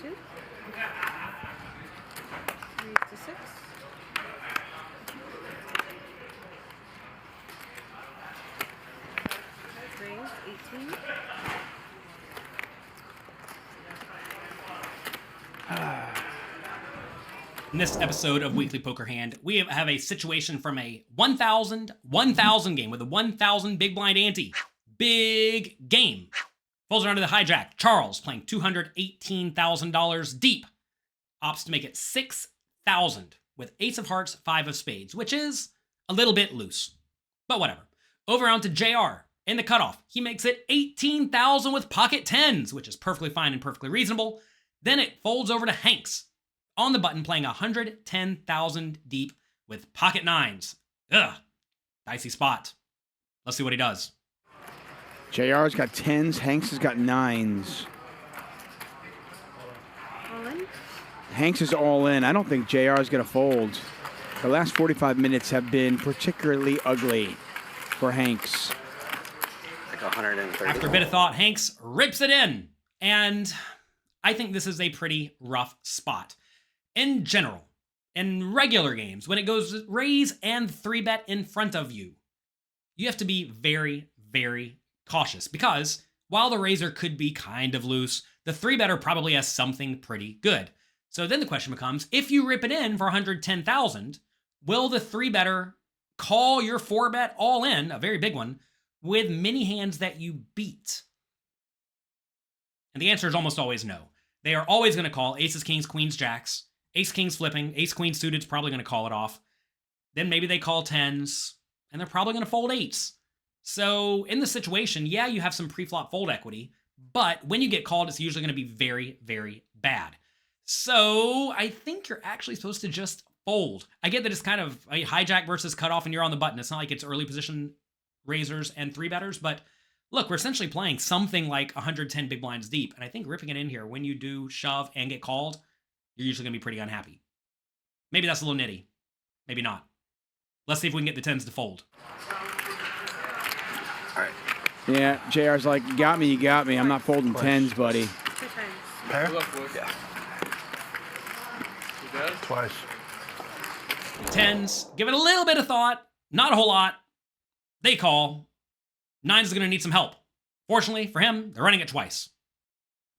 2. Raise to 6. Raise 18. In this episode of Weekly Poker Hand, we have a situation from a 1,000 game with a 1,000 big blind ante. Big game. Folds around to the hijack. Charles playing $218,000 deep. Opts to make it 6,000 with ace of hearts, 5 of spades, which is a little bit loose. But whatever. Over on to JR. In the cutoff, he makes it 18,000 with pocket 10s, which is perfectly fine and perfectly reasonable. Then it folds over to Hanks. On the button, playing 110,000 deep with pocket 9s. Ugh. Dicey spot. Let's see what he does. JR's got 10s, Hanks has got 9s. All in? Hanks is all in. I don't think JR is going to fold. The last 45 minutes have been particularly ugly for Hanks. Like 130. After a bit of thought, Hanks rips it in. And I think this is a pretty rough spot. In general, in regular games, when it goes raise and 3-bet in front of you, you have to be very, very cautious because while the raiser could be kind of loose, the 3-better probably has something pretty good. So then the question becomes, if you rip it in for 110,000, will the 3-better call your 4-bet all in, a very big one, with many hands that you beat? And the answer is almost always no. They are always going to call aces, kings, queens, jacks. Ace King's flipping. Ace Queen suited's probably going to call it off. Then maybe they call 10s, and they're probably going to fold 8s. So in the situation, yeah, you have some pre-flop fold equity, but when you get called, it's usually going to be very, very bad. So I think you're actually supposed to just fold. I get that it's kind of a hijack versus cutoff, and you're on the button. It's not like it's early position raisers and 3-betters, but look, we're essentially playing something like 110 big blinds deep, and I think ripping it in here when you do shove and get called, you're usually going to be pretty unhappy. Maybe that's a little nitty. Maybe not. Let's see if we can get the 10s to fold. All right. Yeah, JR's like, you got me. I'm not folding 10s, buddy. 2 times. Pair? Yeah. Twice. 10s, give it a little bit of thought. Not a whole lot. They call. 9s is going to need some help. Fortunately for him, they're running it twice.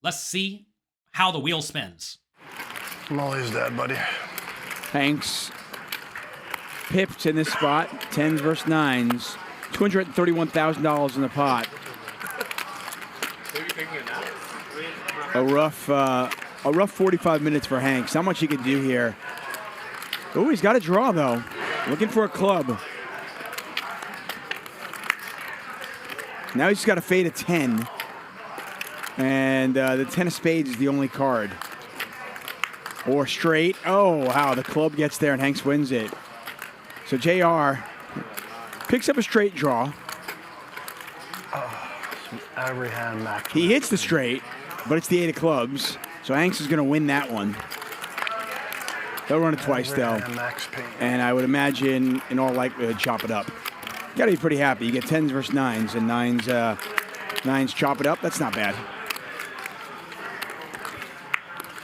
Let's see how the wheel spins. Molly's dead, buddy. Hanks pipped in this spot. 10s versus 9s. $231,000 in the pot. A rough 45 minutes for Hanks. Not much he could do here. Oh, he's got a draw, though. Looking for a club. Now he's just got to fade a 10. And the 10 of spades is the only card. Or straight. Oh, wow. The club gets there and Hanks wins it. So JR picks up a straight draw. Every hand max. He hits the straight, but it's the 8 of clubs. So Hanks is going to win that one. They'll run it twice, though. Max pain. And I would imagine, in all likelihood, chop it up. Got to be pretty happy. You get 10s versus 9s, and 9s chop it up. That's not bad.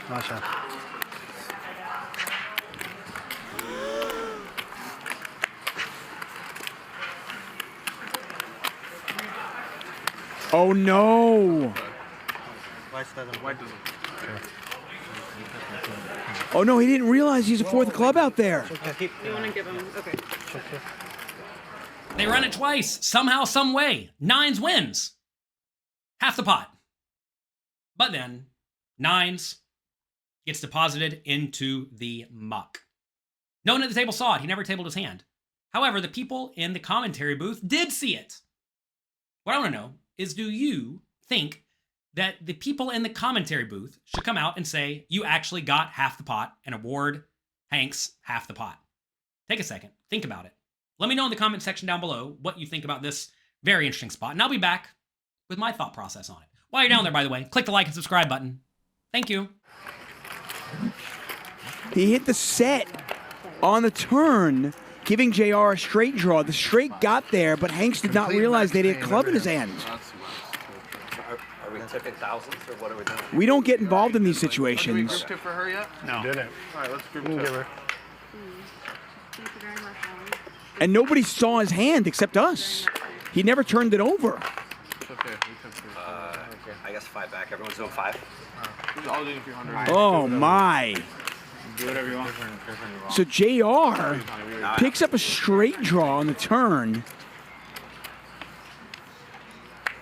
Nice hand. Oh, no. Oh, no, he didn't realize he's a 4th club out there. You want to give him... Okay. They run it twice. Somehow, some way. 9s wins. Half the pot. But then, 9s gets deposited into the muck. No one at the table saw it. He never tabled his hand. However, the people in the commentary booth did see it. What I want to know is, do you think that the people in the commentary booth should come out and say, you actually got half the pot and award Hanks half the pot? Take a second. Think about it. Let me know in the comment section down below what you think about this very interesting spot, and I'll be back with my thought process on it. While you're down there, by the way, click the like and subscribe button. Thank you. He hit the set on the turn, giving JR a straight draw. The straight got there, but Hanks did not realize they had a club in his hand. tipping thousands, or what are we doing? We don't get involved in these Did we situations. group tip for her yet? No. Didn't. All right, let's group You can tip. give her. Thank you very much, Alan. And nobody saw his hand except us. He never turned it over. It's okay. We tipped her. I guess 5 back. Everyone's doing 5. We're all doing 300. Oh, my. Do whatever you want. So JR picks up a straight draw on the turn.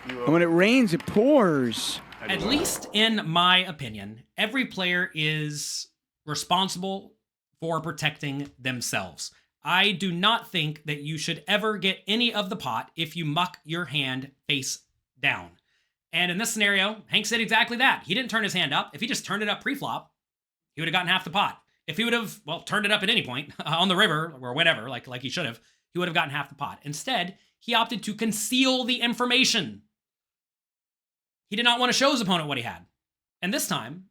And when it rains, it pours. At least in my opinion, every player is responsible for protecting themselves. I do not think that you should ever get any of the pot if you muck your hand face down. And in this scenario, Hank said exactly that. He didn't turn his hand up. If he just turned it up pre-flop, he would have gotten half the pot. If he would have, well, turned it up at any point on the river or whatever, like he should have, he would have gotten half the pot. Instead, he opted to conceal the information. He did not want to show his opponent what he had. And this time,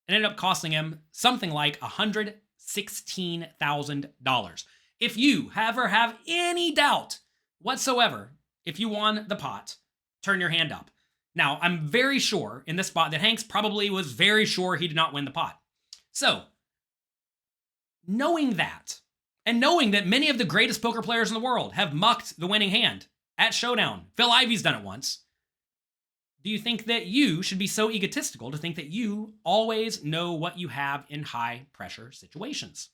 it ended up costing him something like $116,000. If you ever have any doubt whatsoever, if you won the pot, turn your hand up. Now, I'm very sure in this spot that Hanks probably was very sure he did not win the pot. So, knowing that, and knowing that many of the greatest poker players in the world have mucked the winning hand at Showdown, Phil Ivey's done it once, do you think that you should be so egotistical to think that you always know what you have in high-pressure situations?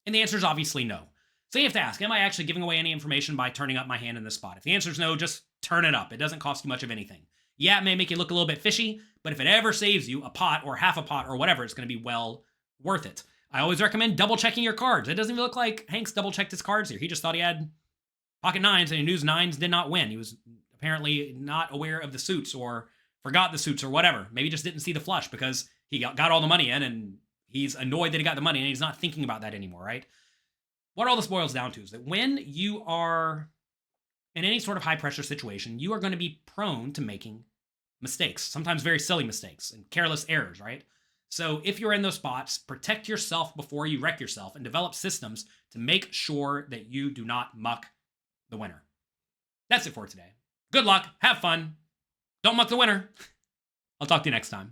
And the answer is obviously no. So you have to ask, am I actually giving away any information by turning up my hand in this spot? If the answer is no, just turn it up. It doesn't cost you much of anything. Yeah, it may make you look a little bit fishy, but if it ever saves you a pot or half a pot or whatever, it's going to be well worth it. I always recommend double-checking your cards. It doesn't even look like Hanks double-checked his cards here. He just thought he had pocket nines, and he knew his nines did not win. He was apparently not aware of the suits or forgot the suits or whatever. Maybe just didn't see the flush because he got all the money in, and he's annoyed that he got the money, and he's not thinking about that anymore, right? What all this boils down to is that when you are in any sort of high-pressure situation, you are going to be prone to making mistakes, sometimes very silly mistakes and careless errors, right? So if you're in those spots, protect yourself before you wreck yourself and develop systems to make sure that you do not muck the winner. That's it for today. Good luck. Have fun. Don't muck the winner. I'll talk to you next time.